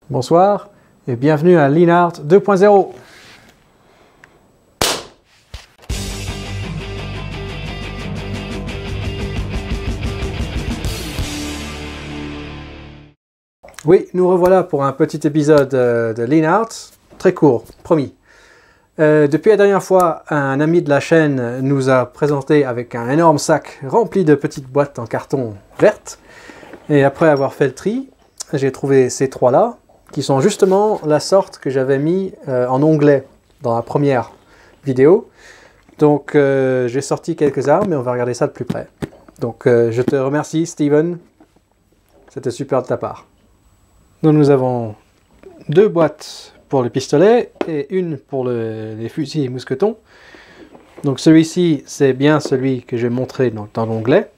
Bonsoir et bienvenue à Leanart 2.0. Oui, nous revoilà pour un petit épisode de Leanart, très court, promis. Depuis la dernière fois, un ami de la chaîne nous a présenté avec un énorme sac rempli de petites boîtes en carton vertes. Et après avoir fait le tri, j'ai trouvé ces trois-là, qui sont justement la sorte que j'avais mis en onglet dans la première vidéo. Donc j'ai sorti quelques armes et on va regarder ça de plus près. Donc je te remercie Steven, c'était super de ta part. Donc nous avons deux boîtes pour le pistolet et une pour les fusils et mousquetons. Donc celui-ci c'est bien celui que j'ai montré dans l'onglet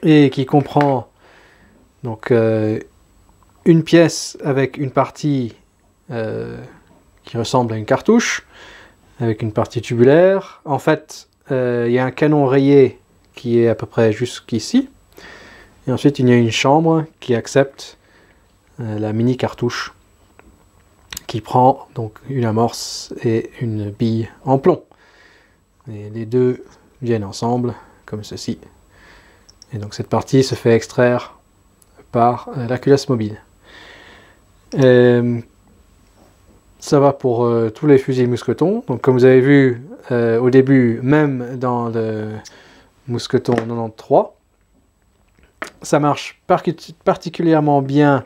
et qui comprend donc une pièce avec une partie qui ressemble à une cartouche, avec une partie tubulaire. En fait, il y a un canon rayé qui est à peu près jusqu'ici. Et ensuite, il y a une chambre qui accepte la mini cartouche, qui prend donc une amorce et une bille en plomb. Et les deux viennent ensemble, comme ceci. Et donc cette partie se fait extraire par la culasse mobile. Ça va pour tous les fusils mousquetons. Donc comme vous avez vu au début, même dans le mousqueton 93, ça marche particulièrement bien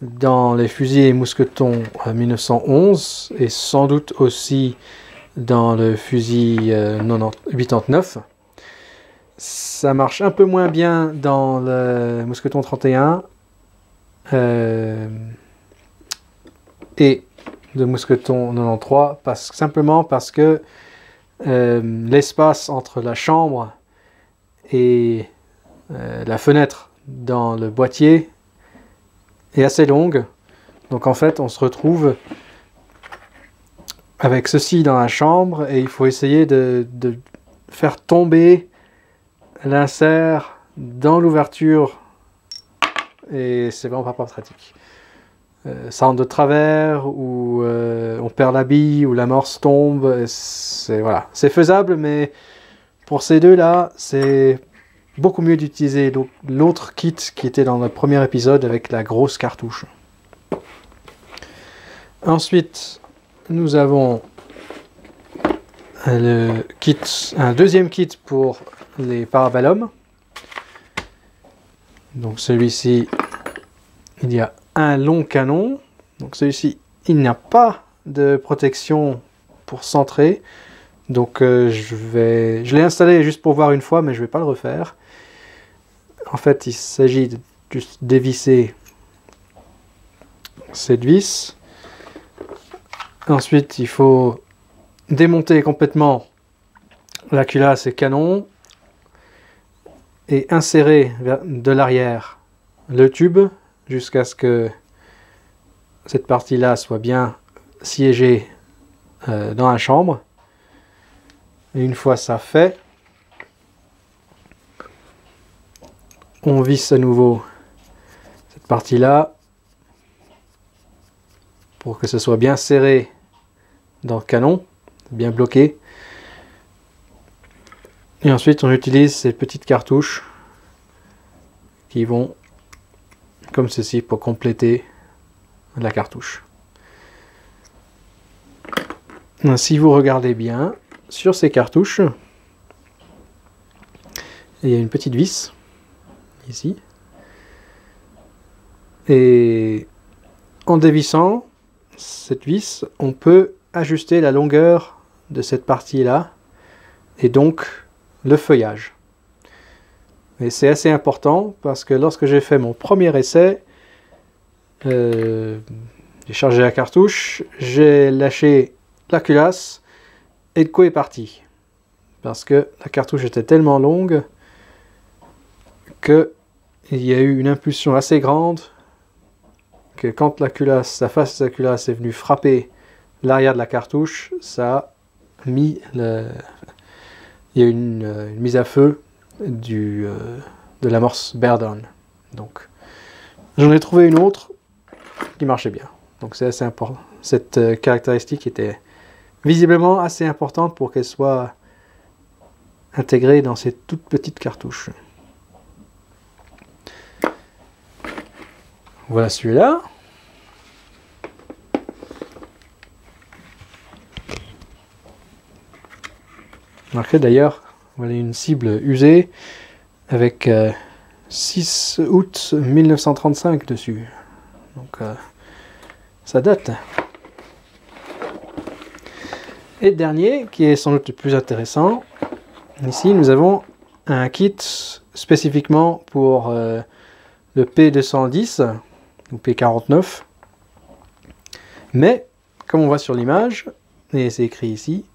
dans les fusils et mousquetons 1911 et sans doute aussi dans le fusil 89. Ça marche un peu moins bien dans le mousqueton 31 et le mousqueton 93 simplement parce que l'espace entre la chambre et la fenêtre dans le boîtier est assez longue. Donc en fait on se retrouve avec ceci dans la chambre et il faut essayer de faire tomber l'insert dans l'ouverture et c'est vraiment pas pratique. Ça rentre de travers ou on perd la bille ou l'amorce tombe, voilà. C'est faisable, mais pour ces deux là c'est beaucoup mieux d'utiliser l'autre kit qui était dans le premier épisode avec la grosse cartouche. Ensuite nous avons un deuxième kit pour les parabellums. Donc celui-ci, il y a un long canon. Donc celui-ci, il n'y a pas de protection pour centrer. Donc je l'ai installé juste pour voir une fois, mais je ne vais pas le refaire. En fait, il s'agit de juste dévisser cette vis. Ensuite, il faut démonter complètement la culasse et canon et insérer de l'arrière le tube jusqu'à ce que cette partie-là soit bien siégée dans la chambre. Et une fois ça fait, on visse à nouveau cette partie-là pour que ce soit bien serré dans le canon, bien bloqué. Et ensuite on utilise ces petites cartouches qui vont comme ceci pour compléter la cartouche. Si vous regardez bien sur ces cartouches, il y a une petite vis ici et en dévissant cette vis on peut ajuster la longueur de cette partie là et donc le feuillage. Et c'est assez important parce que lorsque j'ai fait mon premier essai, j'ai chargé la cartouche, j'ai lâché la culasse et le coup est parti. Parce que la cartouche était tellement longue qu'il y a eu une impulsion assez grande que quand la face de la culasse est venue frapper l'arrière de la cartouche, ça a mis il y a eu une mise à feu de l'amorce Berdon. Donc j'en ai trouvé une autre qui marchait bien. Donc c'est assez important. Cette caractéristique était visiblement assez importante pour qu'elle soit intégrée dans ces toutes petites cartouches. Voilà celui-là. Marqué d'ailleurs, voilà une cible usée avec 6 août 1935 dessus. Donc ça date. Et le dernier, qui est sans doute le plus intéressant, ici nous avons un kit spécifiquement pour le P210 ou P49. Mais, comme on voit sur l'image, et c'est écrit ici,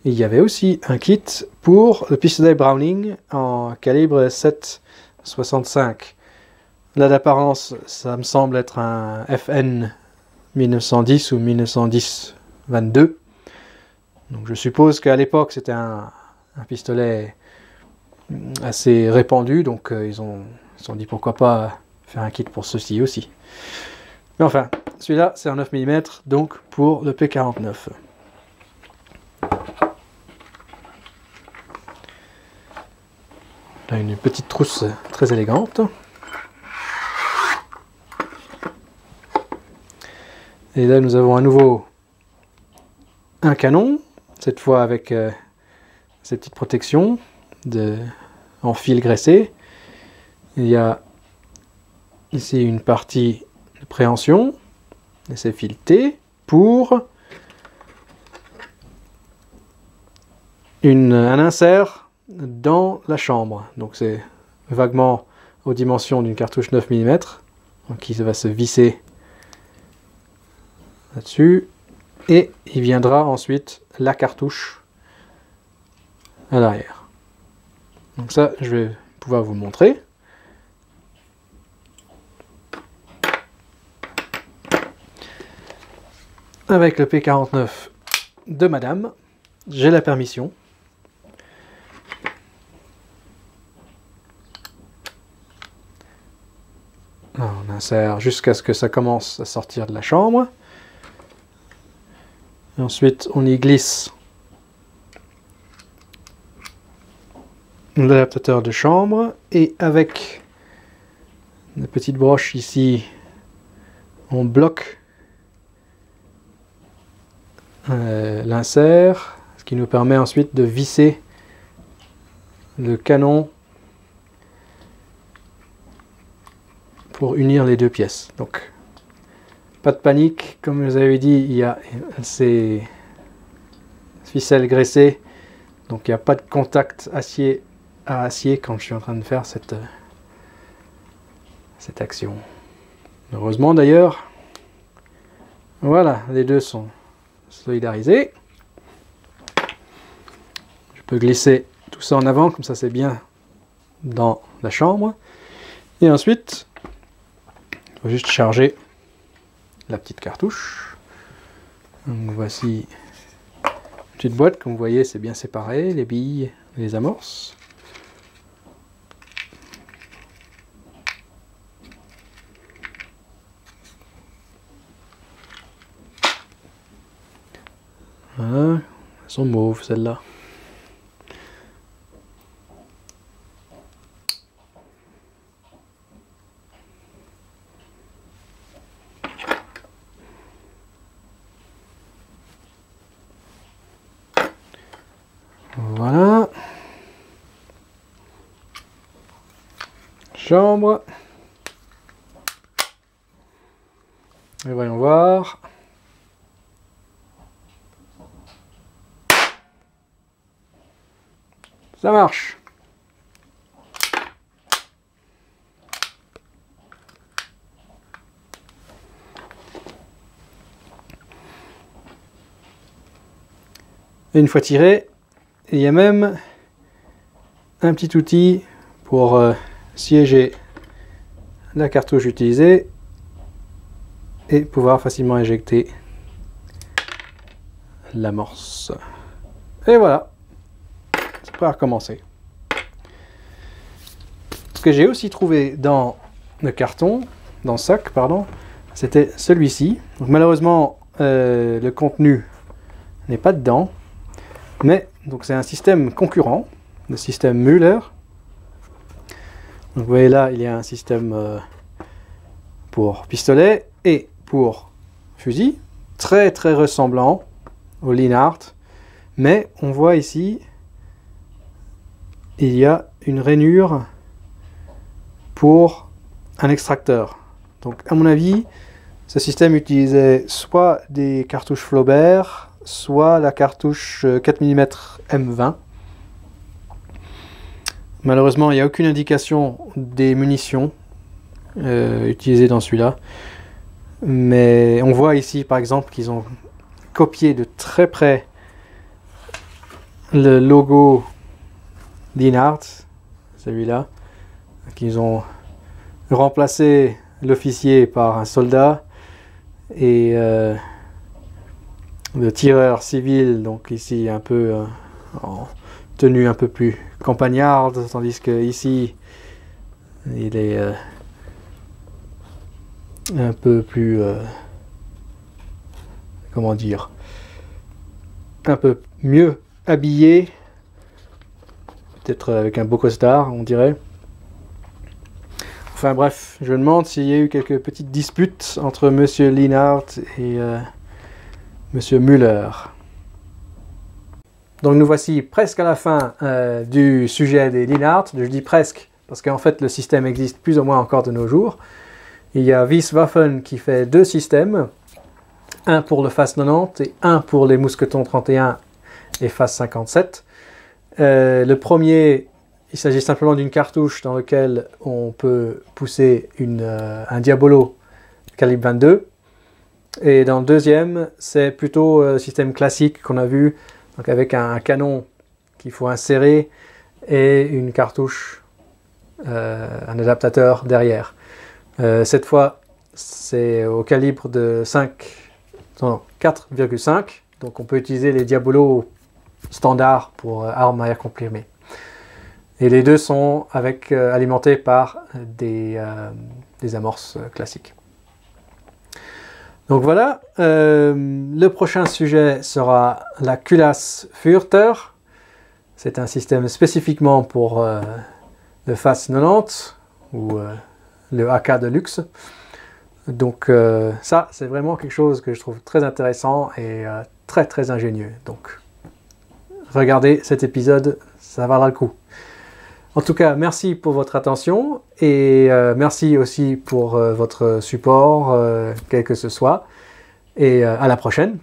il y avait aussi un kit pour le pistolet Browning en calibre 7,65. Là d'apparence, ça me semble être un FN 1910 ou 1910-22. Donc je suppose qu'à l'époque c'était un pistolet assez répandu, donc ils se sont dit pourquoi pas faire un kit pour ceci aussi. Mais enfin, celui-là c'est un 9 mm, donc pour le P49. Là, une petite trousse très élégante. Et là, nous avons à nouveau un canon, cette fois avec ces petites protections en fil graissé. Il y a ici une partie de préhension, et c'est fileté pour un insert dans la chambre. Donc c'est vaguement aux dimensions d'une cartouche 9 mm, donc qui va se visser là-dessus, et il viendra ensuite la cartouche à l'arrière. Donc ça, je vais pouvoir vous montrer. Avec le P49 de madame, j'ai la permission. On insère jusqu'à ce que ça commence à sortir de la chambre. Et ensuite, on y glisse l'adaptateur de chambre. Et avec la petite broche ici, on bloque l'insert, ce qui nous permet ensuite de visser le canon pour unir les deux pièces. Donc, pas de panique, comme je vous avais dit, il y a ces ficelles graissées, donc il n'y a pas de contact acier à acier quand je suis en train de faire cette action. Heureusement d'ailleurs, voilà, les deux sont solidarisés. Je peux glisser tout ça en avant, comme ça c'est bien dans la chambre. Et ensuite, il faut juste charger la petite cartouche. Donc voici une petite boîte, comme vous voyez c'est bien séparé, les billes, les amorces. Voilà, elles sont mauves celles-là. Voilà. Chambre. Et voyons voir. Ça marche. Et une fois tiré, il y a même un petit outil pour siéger la cartouche utilisée et pouvoir facilement éjecter l'amorce. Et voilà, c'est prêt à recommencer. Ce que j'ai aussi trouvé dans le carton, dans le sac, pardon, c'était celui-ci. Malheureusement, le contenu n'est pas dedans, mais donc c'est un système concurrent, le système Müller. Donc, vous voyez là, il y a un système pour pistolet et pour fusil, très très ressemblant au Linhart, mais on voit ici, il y a une rainure pour un extracteur. Donc à mon avis, ce système utilisait soit des cartouches Flaubert, soit la cartouche 4 mm M20. Malheureusement, il n'y a aucune indication des munitions utilisées dans celui-là. Mais on voit ici, par exemple, qu'ils ont copié de très près le logo Linhart, celui-là. Qu'ils ont remplacé l'officier par un soldat et le tireur civil, donc ici un peu en tenue un peu plus campagnarde, tandis que ici il est un peu plus comment dire, un peu mieux habillé, peut-être avec un beau costard on dirait. Enfin bref, je me demande s'il y a eu quelques petites disputes entre Monsieur Linhart et Monsieur Müller. Donc nous voici presque à la fin du sujet des Linhart. Je dis presque parce qu'en fait le système existe plus ou moins encore de nos jours. Il y a Wieswaffen qui fait deux systèmes, un pour le FAS 90 et un pour les Mousquetons 31 et FAS 57. Le premier, il s'agit simplement d'une cartouche dans laquelle on peut pousser un Diabolo calibre 22. Et dans le deuxième, c'est plutôt le système classique qu'on a vu, donc avec un canon qu'il faut insérer et une cartouche, un adaptateur derrière. Cette fois, c'est au calibre de 4,5, donc on peut utiliser les Diabolos standards pour armes à air comprimé. Et les deux sont alimentés par des amorces classiques. Donc voilà, le prochain sujet sera la culasse Fürther. C'est un système spécifiquement pour le FAS 90 ou le AK de luxe. Donc ça, c'est vraiment quelque chose que je trouve très intéressant et très très ingénieux. Donc regardez cet épisode, ça valra le coup. En tout cas, merci pour votre attention et merci aussi pour votre support, quel que ce soit. Et à la prochaine.